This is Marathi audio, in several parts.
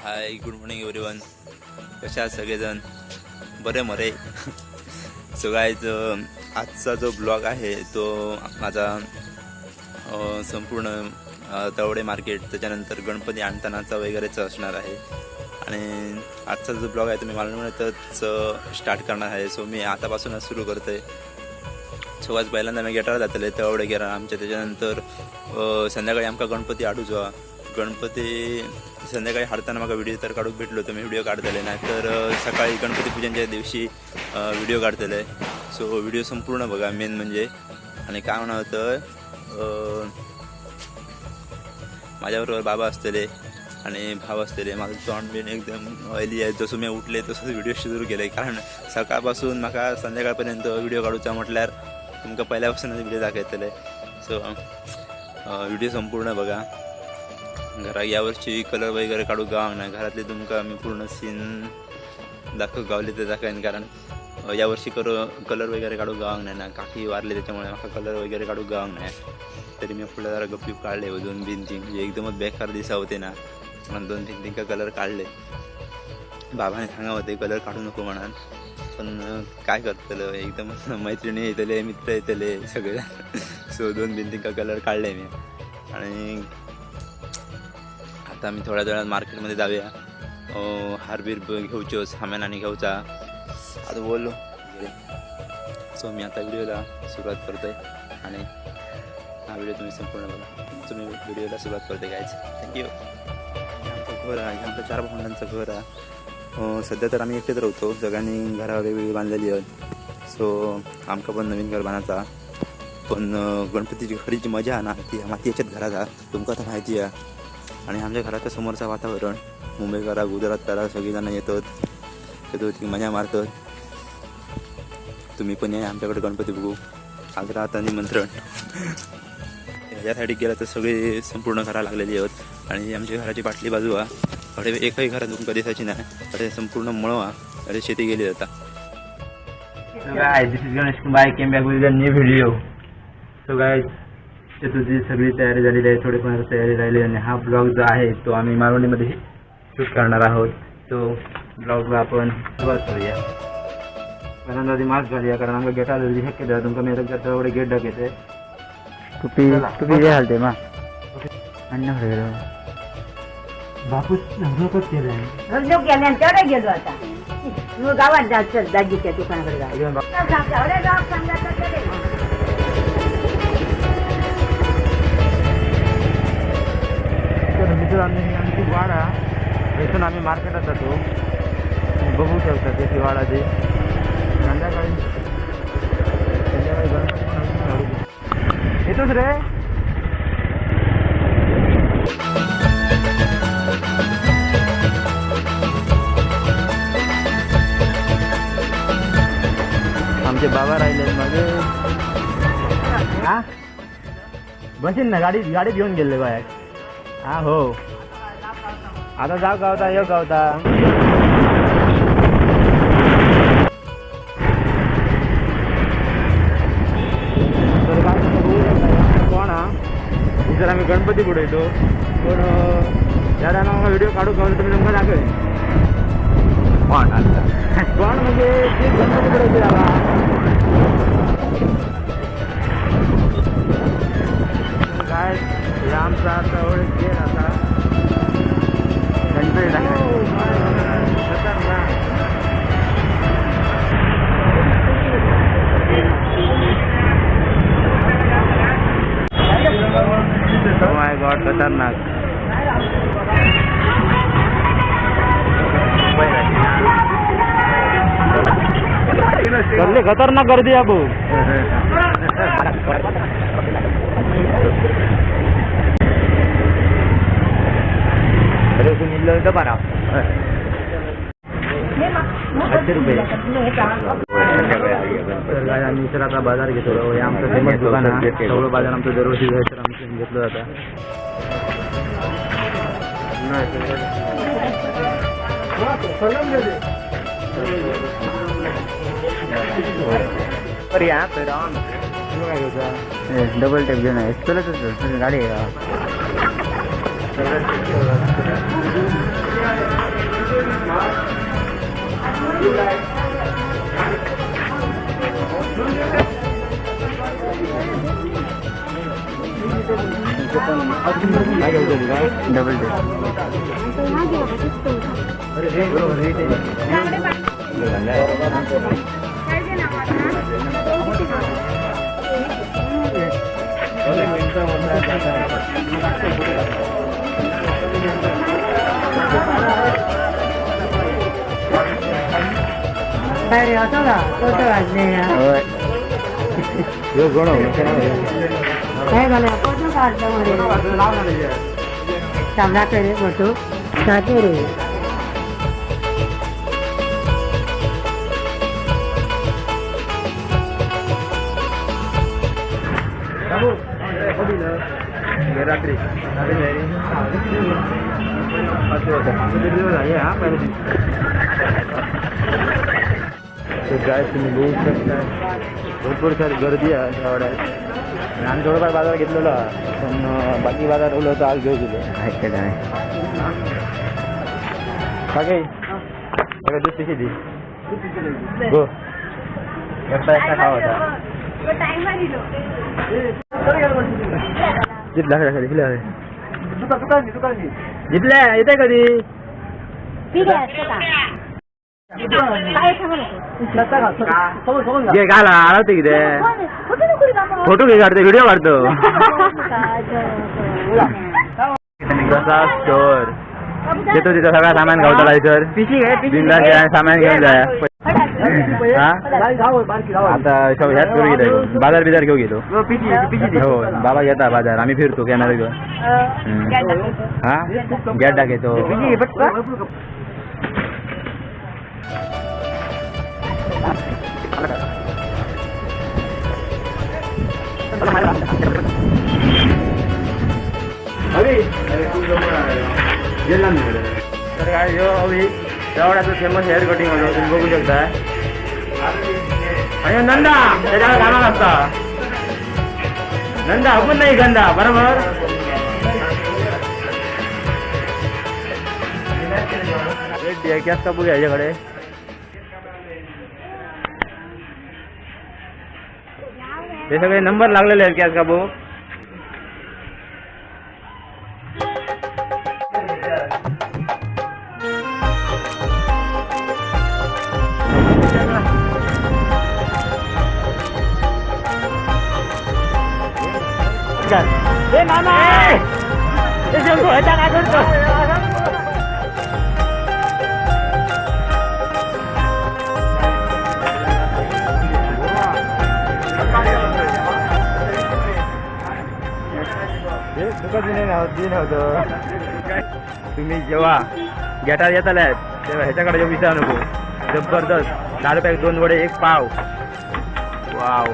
Hi good morning everyone. कशा आहात सगळेजण? बरे मरे. सो गाईज, आजचा जो ब्लॉग आहे तो माझा संपूर्ण तवडे मार्केट त्याच्यानंतर गणपती आणतानाचा वगैरेच असणार आहे. आणि आजचा जो ब्लॉग आहे तो मी मालवणीतच स्टार्ट करणार आहे. सो मी आतापासूनच सुरू करतो आहे. सो आज पहिल्यांदा मी गेटाला जातले तवडे गेला आमच्या. त्याच्यानंतर संध्याकाळी आमका गणपती आडूचो. गणपती संध्याकाळी हाडताना म्हाका व्हिडिओ तर काढूक भेटलो तर मी व्हिडिओ काढतले, नाहीतर सकाळी गणपती पूजनच्या दिवशी व्हिडिओ काढतले. सो व्हिडिओ संपूर्ण बघा मेन म्हणजे. आणि काय म्हणा होतं, माझ्याबरोबर बाबा असतले आणि भाव असतले. माझं तोंड बिन एकदम ऑइली आहे. जसं मी उठले तसंच व्हिडिओ सुरू केले, कारण सकाळपासून म्हाका संध्याकाळपर्यंत व्हिडिओ काढूचा म्हटल्यार तुमका पहिल्यापासूनच व्हिडिओ दाखयतले. सो व्हिडिओ संपूर्ण बघा. घरा यावर्षी कलर वगैरे काढू गावांक नाही. घरातले तुमका मी पूर्ण सीन गावले ते दाखवेन, कारण यावर्षी कलर वगैरे काढू गावांक नाही ना. काकी वारले त्याच्यामुळे मला कलर वगैरे काढू गावांक नाही. तरी मी पुढे जरा गपचूप काढले 2-3 म्हणजे एकदमच बेकार दिसा होते ना. म्हणून 2-3 कलर काढले. बाबाने सांगा होते कलर काढू नको म्हणून, पण काय करतलं, एकदम मैत्रिणी येतले मित्र येतले सगळे. सो 2-3 कलर काढले मी. आणि आता मी थोड्या वेळात मार्केटमध्ये जाऊया. हारबीर घेऊचो, सामान आणि घेऊचा आता बोललो. सो मी आता व्हिडिओला सुरुवात करतोय आणि हा व्हिडिओ तुम्ही संपूर्ण बघा. तुम्ही व्हिडिओला सुरुवात करते गायच. थँक्यू. आमचं घर आहे, आमचं 4 भावंडांचं घर आहे. सध्या तर आम्ही एकटेच राहतो. सगळ्यांनी घरा वेगवेगळी बांधलेली आहेत. सो आमका पण नवीन घर बांधायचा, पण गणपतीची खरीची मजा आहे ना ती माती याच्यात घरात तुमका तर माहिती आहे. आणि आमच्या घराच्या समोरचं वातावरण, मुंबईकरा गुजरातकरा सगळीजणं येतात, ती मजा मारतात. तुम्ही पण या आमच्याकडे गणपती बघू. आज राहता निमंत्रण. ह्यासाठी गेला तर सगळे संपूर्ण घरा लागलेली आहेत. आणि आमच्या घराची पाटली बाजू आहे, एकही घरात तुमका दिसायची नाही. अरे संपूर्ण मळवा, अरे शेती गेली जाता. This is Ganesh Kumar, came back with a new video. So guys, तुझी सगळी तयारी झालेली आहे, थोडीफार तयारी राहिली. आणि हा ब्लॉग जो आहे तो आम्ही मालवणीमध्ये शूट करणार आहोत. तो ब्लॉगला आपण सुरुवात करूया. पहिल्यांदा आधी मास्क घालूया, कारण आमच्या गेटा जरी हे केलं तुमका मी एवढे गेट दाखवते. तुम्ही जे हालते मा अन्न बापूस नवरोपच केलं आहे. तेवढे गेलो आता मग गावात जायचं दाजीच्या दुकानाकडे जायचं. आमची वाडा इथून आम्ही मार्केटात जातो. बघू शकता त्याची वाडा ते संध्याकाळी गणपती येतोच रे. आमचे बाबा राहिले मागे. हा बसेल ना, गाडीत घेऊन गेले बाहेर. हा हो, आता जाऊ गावता येऊ गावता. तर काय कोण हा जर आम्ही गणपती पुढे येतो, पण या टायमाला व्हिडिओ काढू का तुम्ही नेमका दाखवेल. कोण म्हणजे ते गणपती पुढे येते दादा. काय आमचा आता ओळख गेल आता गणपती Oh my God, खतरनाक. करले खतरनाक गर्दी आहे भाऊ. अरे तू निघलं होतं बारा 800 रुपये. तर काय आम्ही तर आता बाजार घेतो. हे आमचं फेमस दुकान आहे. सगळं बाजार आमचं दरवर्षी तर आम्ही घेतलं जातं. डबल टेप घेऊन आहे चलतच गाडी आहे. डबल डे काय रे होतो का फोटो काढले काय झालं फोटो काढलं मध्ये चांगला रे फोटो साथे रे रात्री गाय तुम्ही बघू शकता भरपूर सारी गर्दी आहे गावड्यात आणि आम्ही थोडंफार बाजार घेतलेला पण बाकी बाजार ओलं होतं आज घेऊ गेलो काय काय सगळं दूध पिशी दे हो एकटा एकटा खावा होता जितला जितल्या येते कधी ठीक आहे काय घे घाला आळवते किती फोटो घे काढतो व्हिडिओ काढतो प्रसाद स्टोर येतो तिथं सगळा सामान गावताला सर बिंदास सामान घेऊन जाय आता ह्यात करू गेलो बाजार बिजार घेऊ गेलो हो बाबा घेता बाजार आम्ही फिरतो कॅमेरा घेऊन हा गॅड्डा घेतो तर काय जो अभि तेवढ्याचं फेमस हेअर कटिंग होतो तुम्ही बघू शकता आणि नंदा त्याच्याला गाणं असता नंदा आपण नाही गंदा बरोबर कॅस का बघूया याच्याकडे हे सगळे नंबर लागलेले आहेत कॅस का बुक मामा काय करतो दिन होतं तुम्ही जेव्हा गॅटार येत आल्यात तेव्हा ह्याच्याकडे जेव्हा विचारू नको जबरदस्त 10 रुपये 2 वडे 1 पाव वाव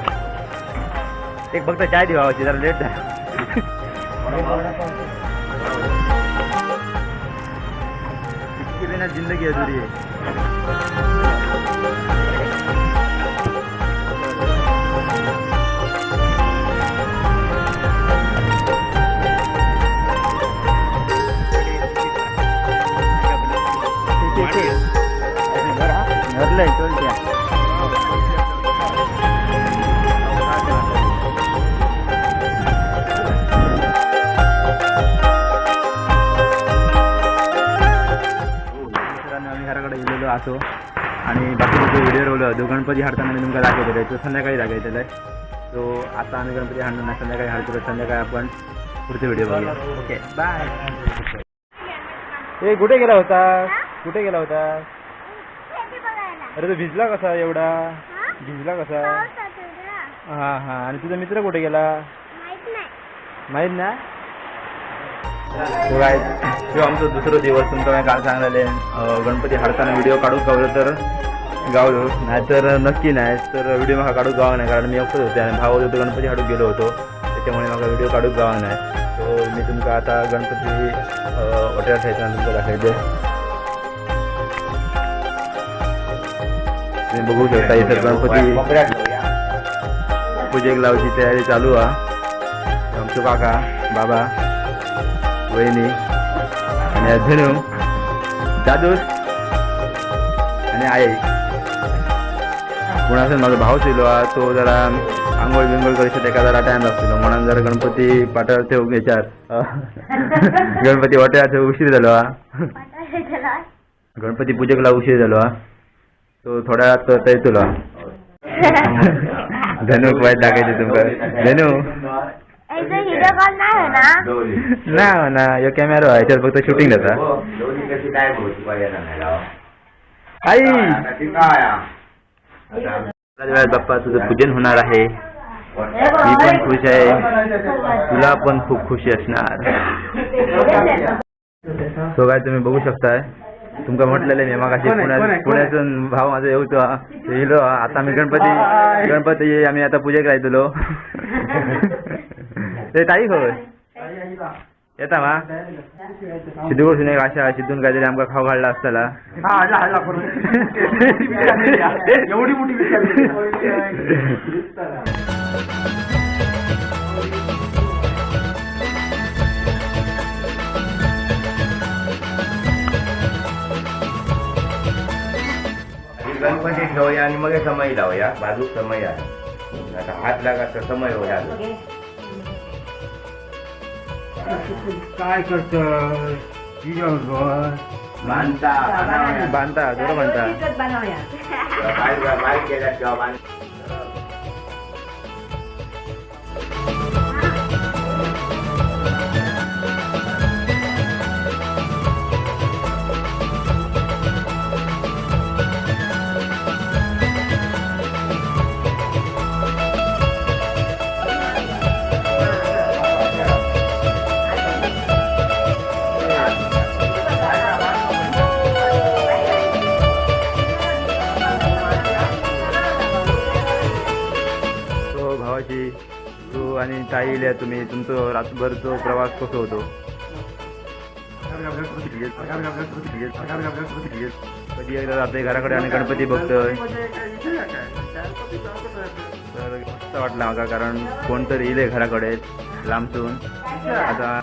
एक फक्त चाय दिवाची जरा लेट झाला इसके बिना जिंदगी अधूरी है घरलंय चलत्या आम्ही घराकडे गेलेलो असो आणि बाकीचे व्हिडिओ रोवलो गणपती हाडताना मी तुमका दाखवतो तो संध्याकाळी दाखवलेला आहे तो आता आम्ही गणपती हाडणार नाही संध्याकाळी हाडतो संध्याकाळी आपण पुढचे व्हिडिओ बघूया ओके बाय ए कुठे गेला होता कुठे गेला होता अरे तो भिजला कसा एवढा भिजला कसा हा हा आणि तुझा मित्र कुठे गेला माहित ना काय तो आमचा दुसरा दिवस तुमचा काल सांगले गणपती हाडताना व्हिडिओ काढून गावलो तर गावलो नाहीतर नक्की नाही तर व्हिडिओ मला काढून गावा नाही कारण मी एकटंच होते आणि भाव होतो गणपती हाडून गेलो होतो त्याच्यामुळे मला व्हिडिओ काढून गावा नाही तो मी तुमका आता गणपती हॉटेल खायचा तुमचं दाखवायचे तुम्ही बघू शकता इथं गणपती पूजेक लावायची तयारी चालू आहे आमचं काका बाबा वहिनी आणि धनू दादूस आणि आई पुण्यासून माझा भाऊ सिलो तो जरा आंघोळ बिंघोळ करू एका जरा टाइम लागतो म्हणून जरा गणपती पाटावर ठेवून घ्यायच्यात गणपती वाट्यात उशीर झालो गणपती पूजेकला उशीर झालो तो थोड्या वेळात येतो धनु वाईट टाकायचे तुमका धनु ना ना यो कॅमेरा ह्याच्यात फक्त शूटिंग जाता आई बाप्पा तुझं पूजन होणार आहे मी पण खुश आहे तुला पण खूप खुशी असणार सो काय तुम्ही बघू शकताय तुमका म्हटलेलं मी मगाशी पुण्यातून भाव माझा येतो आता मी गणपती आम्ही आता पूजेक राहतलो ते तारीख होय येता मा सिद्धूकडसून एक आशा सिद्धून काहीतरी आमका खाऊ घालला असताला एवढी मोठी गणपती ठेवूया आणि मग समय लावूया बाजूक समय आहे आता हात लागा समय होया काय करत बांधता बांधता जरा बांधता बाहेर गेल्या तेव्हा तू आणि ताई इल्या तुम्ही तुमचं रातभरचा प्रवास कसं होतो कधी एकदा जातोय घराकडे आणि गणपती बघतोय तर मस्त वाटलं मला कारण कोणतरी इले घराकडे लांबसून आता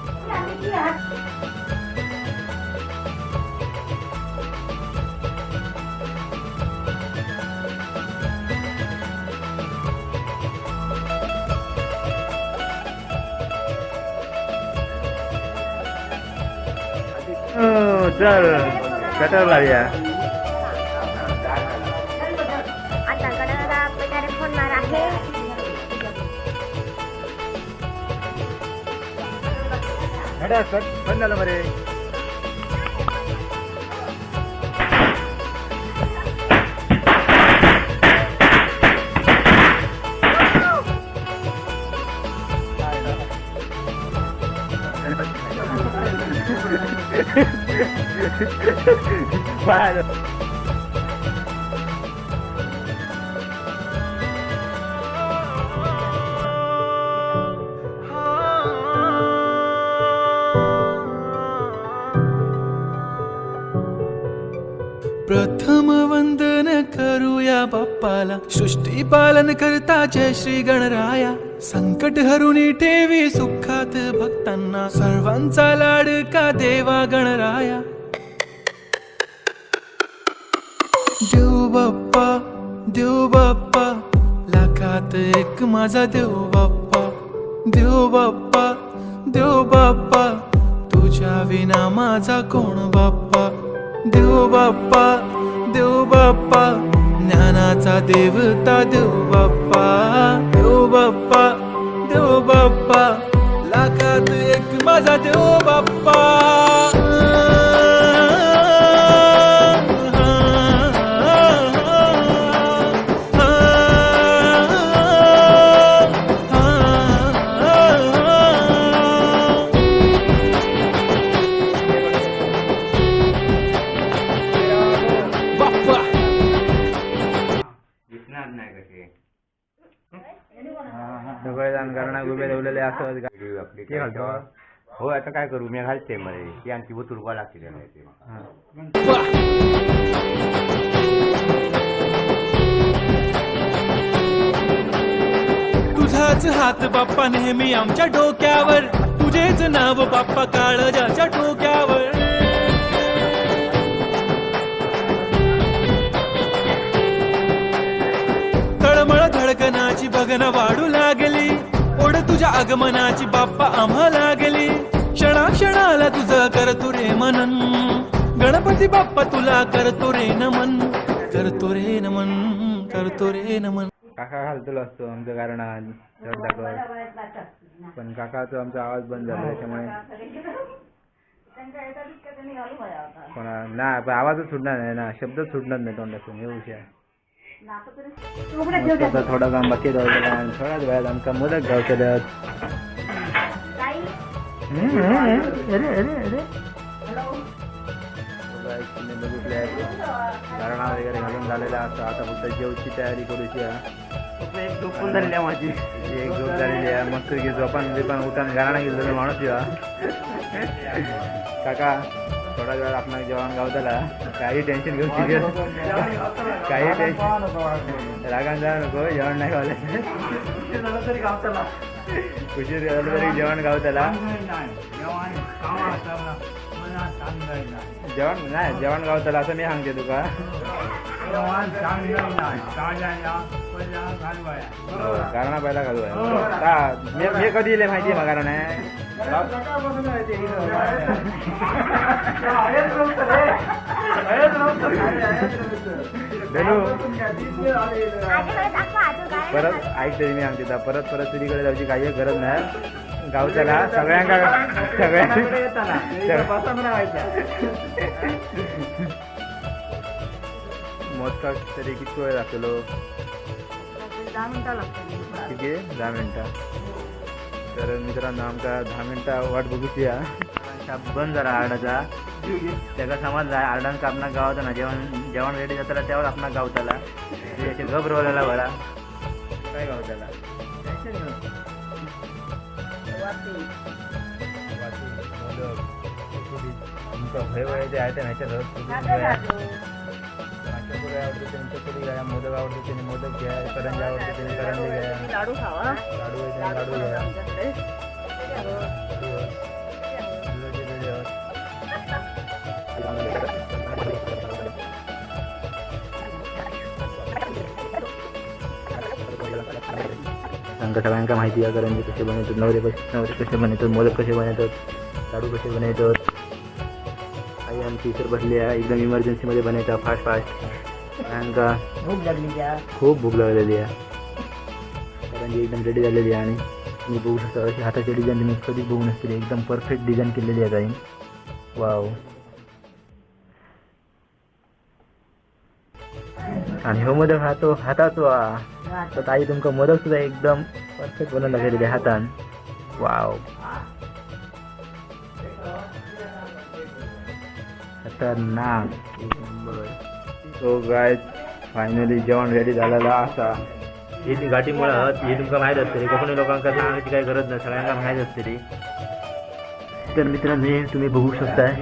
चल कटर लावूया आता गणाला प्रकारे फोडणार आहे पण झालं बरे प्रथम वंदन करूया बाप्पाला सृष्टी पालन करता जय श्री गणराया संकट हरुणी ठेवी सुखात भक्तांना सर्वांचा लाडका देवा गणराया देव बाप्पा लाखात एक माझा देव बाप्पा तुझ्या विना माझा कोण बाप्पा देव बाप्पा ज्ञानाचा देवता देव बाप्पा लाखात एक माझा देव बाप्पा हो आता काय करू मी घालते मध्ये ती आणखी व तुरवा लागते तुझाच हात बाप्पा नेहमी आमच्या डोक्यावर तुझेच नाव बाप्पा काळजाच्या डोक्यावर गगन वाढू लागली ओढ तुझ्या आगमनाची बाप्पा आम्हा लागली क्षणा क्षणाला तुझं करतो रे मनन गणपती बाप्पा तुला करतो रे नमन करतो रे नमन करतो रे नमन. काका घालतो असतो आमचं कारण आज पण काकाचा आमचा आवाज बंद झाला त्याच्यामुळे नाही पण आवाजच सुटणार नाही ना शब्दच सुटणार नाही तोंडातून हे विषय थोडा काम बाकी राहिलेला थोड्याच वेळात आमका मोदक गावतले बघितले गारणा वगैरे घालून झालेला असतो आता फक्त जेवची तयारी करूची एक झोप पण झालेली आहे माझी एक झोप झालेली आहे मस्त की झोपान बिपान उठान गाणा गेलेला माणूस या काका थोडा वेळ आपण जेवण गावताला काही टेन्शन घेऊन काही टेन्शन रागान जा नको जेवण नाही गावले उशीर झालं तरी जेवण गावताला जेवण नाही जेवण गावताला असं मी सांगते तुका कारण पहिला घालू आहे मी कधी दिले माहिती मग कारण परत ऐकते मी आमच्या परत परत तुझीकडे जायची काही गरज नाही गावच्याला सगळ्यांका मोदकाक तरी किती वेळ लागतलो 10 मिनिटं लागतात. ठीक आहे 10 मिनिटं तर मित्रांनो आमका 10 मिनिटं वाट बघूची बंद झाला आरडाचा त्याचा समजला आरडान आपणा गावता ना जेवण रेडी जाताला तेव्हा आपणा गावताला त्याचे गप रोवलेला बरा काय गावताला भय वयाचे आहे ते ह्याच्या आवडते त्यांच्या पुढे घ्या मोदक आवडते त्याने मोदक घ्या करंजी आवडते त्याने करंजी घ्या लाडू खावा लाडू आहे लाडू घ्या सगळ्यांका माहिती आहे करंजी कसे बनवतात नवरे कसे बनवतात मोदक कसे बनवतात लाडू कसे बनवतात आई आमची इतर बसली आहे एकदम इमर्जन्सीमध्ये बनवतात फास्ट सगळ्यांका भूक लागली खूप भूक लागलेली आहे करंजी एकदम रेडी झालेली आहे आणि तुम्ही बघू शकता अशी हाताची डिझाईन तुम्ही कधीच बघू नसतील एकदम परफेक्ट डिझाईन केलेली आहे ताई वाव आणि हो मोदक हाताचो तर ताई तुमका मोदक सुद्धा एकदम परफेक्ट बनवून लागलेले हातान वाव खतरनाक एक नंबर. सो गाइस फायनली जेवण रेडी झालेला असा ही घाटीमुळं ही तुमका माहीत असते कोकणी लोकांना सांगण्याची काही गरज नाही सगळ्यांना माहीत असते तर मित्रांनो तुम्ही बघू शकताय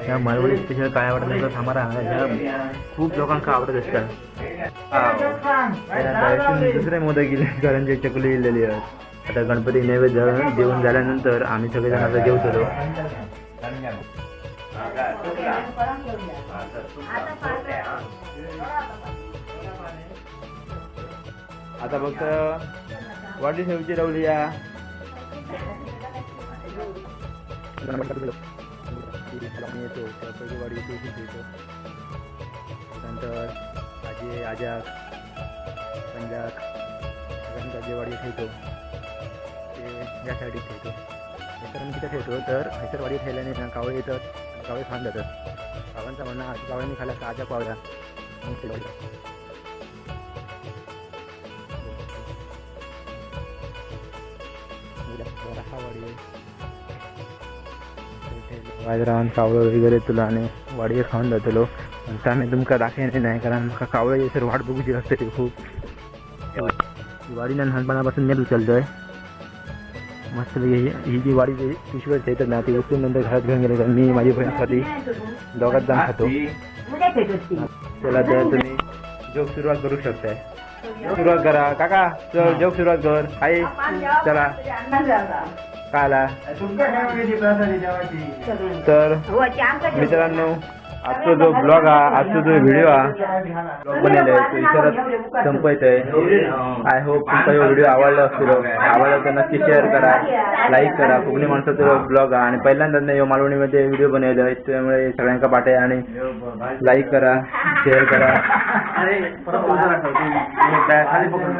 ह्या मालवणी स्पेशल काय आवडत थांबारा ह्या खूप लोकांना आवडत असतात दुसरे मोदक गेले करंजी चकली गेलेली आहेत आता गणपती नैवेद्य जेवण झाल्यानंतर आम्ही सगळेजण आता जेवतो आता फक्त वाटी शेवची रवली या येतो त्या पहिली वाडी येतो नंतर आजी आजा पंजाब सगळ्यांचा जे वाडी ठेवतो ते या साईडीत ठेवतो कारण तिथं ठेवतो तर हैसरवाडी ठेवल्याने ना कावळे येतात कावळे खाऊन जातात कावांचा म्हणणं कावळ्यांनी खाल्ला का आजा पावला बाजारान कावळं वगैरे तुला आणि वाडीवर खाऊन जातलो तर आम्ही तुमका दाखवणे नाही कारण म्हाका कावळं सर वाट बघूची लागते ते खूप वाडीला लहानपणापासून मी उचलतोय मस्त ही जी वाडी पिशवीवर ठेवतात ना ती उचलून नंतर घरात घेऊन गेले तर मी माझी बहीण खाती दोघात जाऊन खातो चला तर तुम्ही जोक सुरुवात करू शकताय सुरुवात करा काका चल जोक सुरुवात कर आई चला काय आला तर मित्रांनो आजचा जो ब्लॉग हा आजचा जो व्हिडिओ हा ब्लॉग बनवला आहे तो इथं संपवायचा आहे. आय होप तुमचा हा व्हिडिओ आवडला असेल. आवडला तर नक्की शेअर करा, लाईक करा. कोकणी माणसाचा ब्लॉग हा आणि पहिल्यांदा यो मालवणीमध्ये व्हिडिओ बनवला आहे त्यामुळे सगळ्यांका पाठे आणि लाईक करा, शेअर करा. अरे परत खाली पकडून